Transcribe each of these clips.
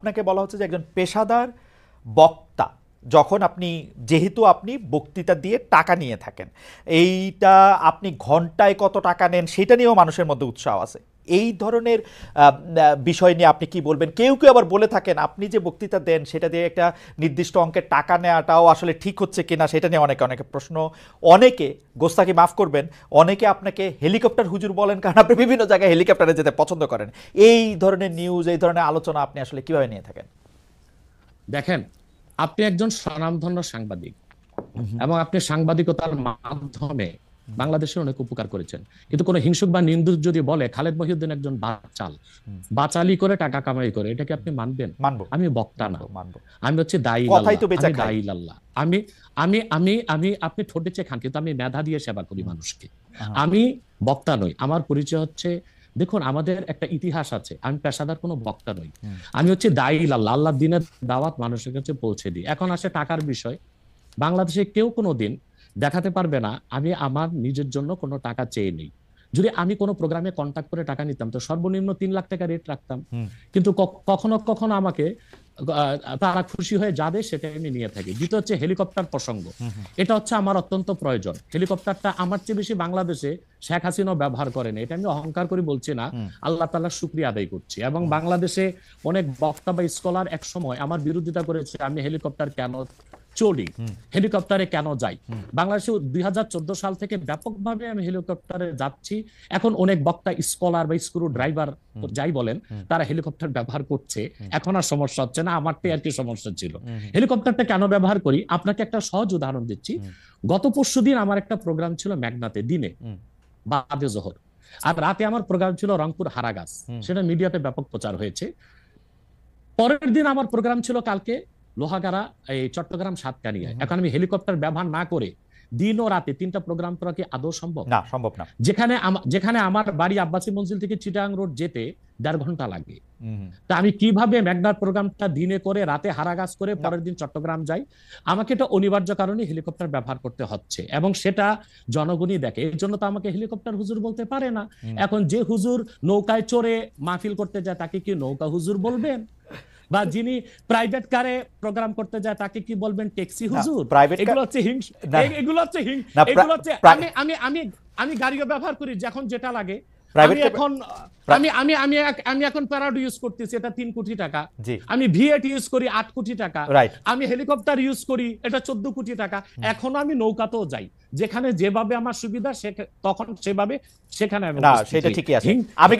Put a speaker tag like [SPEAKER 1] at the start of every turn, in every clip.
[SPEAKER 1] আপনাকে বলা হচ্ছে যে একজন পেশাদার বক্তা, যখন আপনি যেহেতু আপনি বক্তৃতা দিয়ে টাকা নিয়ে থাকেন, এইটা আপনি ঘন্টায় কত টাকা নেন সেটা নিয়েও মানুষের মধ্যে উৎসাহ আছে। এই ধরনের বিষয় নিয়ে আপনি কি বলবেন? কেউ কেউ আবার বলে থাকেন আপনি যে বক্তৃতা দেন সেটা দিয়ে একটা নির্দিষ্ট অঙ্কের টাকা নেওয়াটাও আসলে ঠিক হচ্ছে কিনা সেটা নিয়ে অনেকে অনেকে প্রশ্ন। অনেকে, গোস্তাকি মাফ করবেন, অনেকে আপনাকে হেলিকপ্টার হুজুর বলেন, কারণ আপনি বিভিন্ন জায়গায় হেলিকপ্টারে যেতে পছন্দ করেন। এই ধরনের নিউজ, এই ধরনের আলোচনা আপনি আসলে কিভাবে নিয়ে থাকেন?
[SPEAKER 2] দেখেন, আপনি একজন স্বনামধন্য সাংবাদিক এবং আপনি সাংবাদিকতার মাধ্যমে বাংলাদেশের অনেক উপকার করেছেন, কিন্তু কোনো হিংসুক বা নিন্দুক যদি বলে খালেদ মহিউদ্দিন একজন বাচাল, বাচালি করে টাকা কামাই করে, এটাকে আপনি মানবেন?
[SPEAKER 1] মানবো,
[SPEAKER 2] আমি বক্তা না,
[SPEAKER 1] মানবো।
[SPEAKER 2] আমি হচ্ছে দায়ী
[SPEAKER 1] কথাই তো
[SPEAKER 2] আল্লাহ,
[SPEAKER 1] বেচা
[SPEAKER 2] আমি
[SPEAKER 1] খাই।
[SPEAKER 2] দায়ী আল্লাহ। আমি আমি আমি আমি আপনি ঠোঁটে চেয়ে খান, কিন্তু আমি মেধা দিয়ে সেবা করি মানুষকে। আমি বক্তা নই। আমার পরিচয় হচ্ছে, দেখুন আমাদের একটা ইতিহাস আছে, আমি পেশাদার কোনো বক্তা নই। আমি হচ্ছে দায়ী আল্লাহ, আল্লাহর দিনের দাওয়াত মানুষের কাছে পৌঁছে দিই। এখন আসে টাকার বিষয়। বাংলাদেশে কেউ কোনো দিন দেখাতে পারবে না আমি আমার নিজের জন্য কোনো টাকা চেয়ে নেই। যদি আমি কোনো প্রোগ্রামে কন্ট্যাক্ট করে টাকা নিতাম তো সর্বনিম্ন 3 লাখ টাকা রেট রাখতাম, কিন্তু কখনো কখনো আমাকে তারা খুশি হয়ে যাবে সেটা আমি নিয়ে থাকি। দ্বিতীয় হচ্ছে হেলিকপ্টার প্রসঙ্গ, এটা হচ্ছে আমার অত্যন্ত প্রয়োজন। হেলিকপ্টারটা আমার চেয়ে বেশি বাংলাদেশে শেখ হাসিনাও ব্যবহার করেন, এটা আমি অহংকার করে বলছি না, আল্লাহ তাআলার শুকরিয়া আদায় করছি। এবং বাংলাদেশে অনেক বক্তা বা স্কলার এক সময় আমার বিরোধিতা করেছে, আমি হেলিকপ্টার কেন চলি, হেলিকপ্টারে কেন যাই। বাংলাদেশে 2014 সাল থেকে ব্যাপকভাবে আমি হেলিকপ্টারে যাচ্ছি। এখন অনেক বক্তা, স্কলার বা স্ক্রু ড্রাইভার যাই বলেন, তারা হেলিকপ্টার ব্যবহার করছে, এখন আর সমস্যা হচ্ছে না। আমারটাই আর কি সমস্যা ছিল। হেলিকপ্টারটা কেন ব্যবহার করি, আপনাকে একটা সহজ উদাহরণ দিচ্ছি। গত পরশুদিন আমার একটা প্রোগ্রাম ছিল মেঘনাতে, দিনে বাদে জোহর, আর রাতে আমার প্রোগ্রাম ছিল রংপুর হারাগাছ, সেটা মিডিয়াতে ব্যাপক প্রচার হয়েছে। পরের দিন আমার প্রোগ্রাম ছিল কালকে লোহাগাড়া, এই চট্টগ্রাম সাতকানিয়ায়। এখন আমি হেলিকপ্টার ব্যবহার না করে দিন ও রাতে 3টা প্রোগ্রাম করা কি আদৌ সম্ভব?
[SPEAKER 1] না, সম্ভব না।
[SPEAKER 2] যেখানে আমার বাড়ি আব্বাসী মঞ্জিল থেকে চিটাগাং রোড যেতে 1.5 ঘন্টা লাগে। তা আমি কিভাবে মেঘনার প্রোগ্রামটা দিনে করে রাতে হারাগাছ করে পরের দিন চট্টগ্রাম যাই? আমাকে এটা অনিবার্য কারণে হেলিকপ্টার ব্যবহার করতে হচ্ছে, এবং সেটা জনগণই দেখে। এর জন্য তো আমাকে হেলিকপ্টার হুজুর বলতে পারে না। এখন যে হুজুর নৌকায় চড়ে মাহফিল করতে যায় তাকে কি নৌকা হুজুর বলবেন? বা যিনি প্রাইভেট কারে প্রোগ্রাম করতে যায় তাকে কি বলবেন ট্যাক্সি হুজুর? এগুলো হচ্ছে এগুলো হচ্ছে এগুলো হচ্ছে আমি আমি আমি গাড়িও ব্যবহার করি যখন যেটা লাগে। আমি এখন আমি এখন প্যারাডো ইউজ করতেছি, এটা 3 কোটি টাকা। আমি ভিএট ইউজ করি 8 কোটি টাকা। আমি হেলিকপ্টার ইউজ করি, এটা 14 কোটি টাকা। এখন আমি নৌকাতেও যাই, যেখানে যেভাবে আমার সুবিধা তখন সেভাবে সেখানে আমি
[SPEAKER 1] না, সেটা ঠিকই আছে। আমি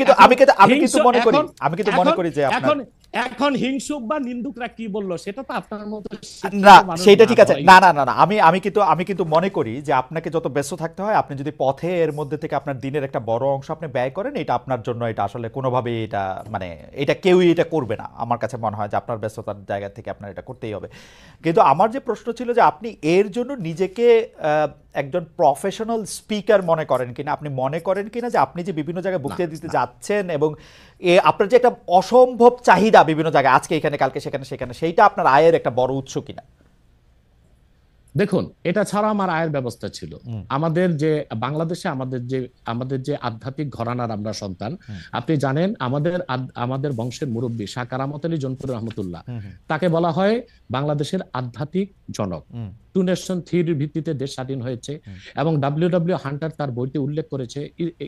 [SPEAKER 1] কিন্তু মনে করি যে
[SPEAKER 2] এখন হিংসুক বা নিন্দুকরা কি বললো সেটা তো আপনার মতো
[SPEAKER 1] না, সেটা ঠিক আছে। না না না না, আমি কিন্তু মনে করি যে আপনাকে যত ব্যস্ত থাকতে হয়, আপনি যদি পথে এর মধ্যে থেকে আপনার দিনের একটা বড় অংশ আপনি ব্যয় করেন, এটা আপনার জন্য, এটা আসলে কোনোভাবেই এটা মানে এটা কেউই এটা করবে না। আমার কাছে মনে হয় যে আপনার ব্যস্ততার জায়গা থেকে আপনার এটা করতেই হবে। কিন্তু আমার যে প্রশ্ন ছিল যে আপনি এর জন্য নিজেকে একজন প্রফেশনাল স্পিকার মনে করেন কিনা, আপনি মনে করেন কিনা যে আপনি যে বিভিন্ন জায়গায় বক্তৃতা দিতে যাচ্ছেন এবং আপনার যে একটা অসম্ভব চাহিদা বিভিন্ন জায়গায়, আজকে এখানে কালকে সেখানে সেখানে, সেইটা আপনার আয়ের একটা বড় উৎস কিনা?
[SPEAKER 2] দেখুন, এটা ছাড়া আমার আয়ের ব্যবস্থা ছিল। আমাদের যে বাংলাদেশে আমাদের যে আধ্যাত্মিক ঘরানার আমরা সন্তান, আপনি জানেন আমাদের বংশের মুরব্বী শাহ কারামত আলী জনপুর রহমতুল্লাহ, তাকে বলা হয় বাংলাদেশের আধ্যাত্মিক জনক। 2 নেশন থিওরির ভিত্তিতে দেশ স্বাধীন হয়েছে, এবং ডব্লিউ হান্টার তার বইতে উল্লেখ করেছে,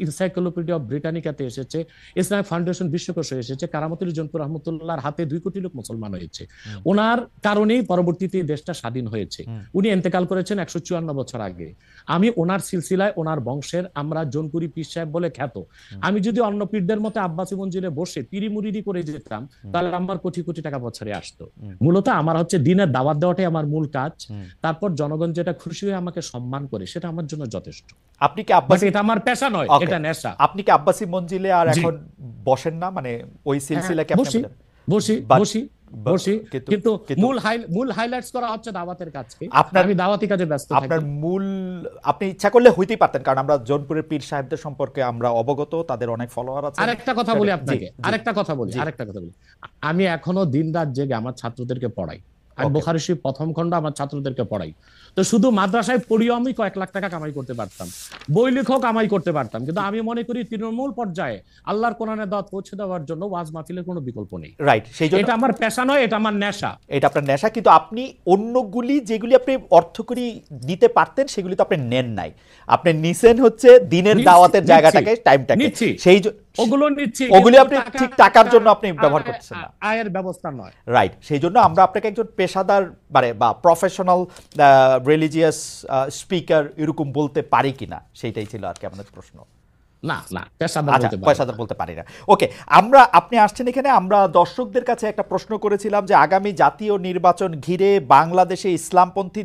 [SPEAKER 2] এনসাইক্লোপিডিয়া অফ ব্রিটানিকাতে এসেছে, ইসলামিক ফাউন্ডেশন বিশ্বকোষে এসেছে, কারামত আলী জনপুর রহমতুল্লাহর হাতে 2 কোটি লোক মুসলমান হয়েছে। ওনার কারণেই পরবর্তীতে দেশটা স্বাধীন হয়েছে। উনি ইন্তেকাল করেছেন 154 বছর আগে। আমি ওনার সিলসিলায়, ওনার বংশের, আমরা জোনপুরি পীর সাহেব বলে খ্যাত। আমি যদি অন্য পীরদের মতো আব্বাসী মঞ্জিলে বসে পিরি মুরিদি করে যেতাম, তাহলে আমার কোটি কোটি টাকা বছরে আসতো। মূলত আমার হচ্ছে দিনের দাওয়াত দেওয়াটাই আমার মূল কাজ। তারপর জনগণ যেটা খুশি হয়ে আমাকে সম্মান করে, সেটা আমার জন্য যথেষ্ট।
[SPEAKER 1] আপনি কি আব্বাসী,
[SPEAKER 2] এটা আমার পেশা নয়, এটা নেশা।
[SPEAKER 1] আপনি কি আব্বাসী মঞ্জিলে আর এখন বসেন না? মানে ওই সিলসিলাকে আপনি
[SPEAKER 2] বসি, কিন্তু মূল হাইলাইটস করা হচ্ছে দাওয়াতের কাজকে। আমি দাওয়াতি কাজে ব্যস্ত থাকি।
[SPEAKER 1] আপনার মূল, আপনি ইচ্ছা করলে হইতেই পারতেন, কারণ আমরা জোনপুরের পীর সাহেবদের সম্পর্কে আমরা অবগত, তাদের অনেক ফলোয়ার আছে।
[SPEAKER 2] আরেকটা কথা বলি আপনাকে, আরেকটা কথা বলি। আমি এখনো দিন রাত জেগে আমার ছাত্রদেরকে পড়াই। আমি
[SPEAKER 1] Okay.
[SPEAKER 2] বুখারী শরীফ প্রথম খণ্ড আমার ছাত্রদেরকে পড়াই। তো শুধু মাদ্রাসায় পড়িও আমি কয়েক লাখ টাকা কামাই করতে পারতাম, বই লেখক কামাই করতে পারতাম, কিন্তু আমি মনে করি তৃণমূল পর্যায়ে আল্লাহর কোরআনের দাওয়াত পৌঁছে দেওয়ার জন্য ওয়াজ মাহফিলের কোনো বিকল্প নেই।
[SPEAKER 1] রাইট, সেই জন্য
[SPEAKER 2] এটা আমার পেশা নয়, এটা আমার নেশা।
[SPEAKER 1] এটা আপনার নেশা, কিন্তু আপনি অন্যগুলি যেগুলি আপনি অর্থকরী দিতে পারতেন সেগুলি তো আপনি নেন নাই, আপনি নিছেন হচ্ছে দিনের
[SPEAKER 2] নিচ্ছি,
[SPEAKER 1] দাওয়াতের
[SPEAKER 2] নিচ্ছি,
[SPEAKER 1] জায়গাটাকে, টাইমটাকে,
[SPEAKER 2] নিচ্ছি।
[SPEAKER 1] সেই
[SPEAKER 2] ওগুলো নিচ্ছি,
[SPEAKER 1] ওগুলি
[SPEAKER 2] কিন্তু
[SPEAKER 1] আপনি ঠিক টাকার জন্য আপনি ব্যবহার করতেছেন না।
[SPEAKER 2] আয়ের ব্যবস্থা নয়।
[SPEAKER 1] রাইট, সেই জন্য আমরা আপনাকে একজন পেশাদার মানে বা প্রফেশনাল রিলিজিয়াস স্পিকার এরকম বলতে পারি কিনা, সেইটাই ছিল আর কি আমাদের প্রশ্ন।
[SPEAKER 2] না না, পেশাদার
[SPEAKER 1] আচ্ছা,
[SPEAKER 2] বলতে পারি না।
[SPEAKER 1] পেশাদার বলতে পারি না। ওকে, আপনি আসছেন এখানে, আমরা দর্শকদের কাছে একটা প্রশ্ন করেছিলাম যে আগামী জাতীয় নির্বাচন ঘিরে বাংলাদেশে ইসলামপন্থী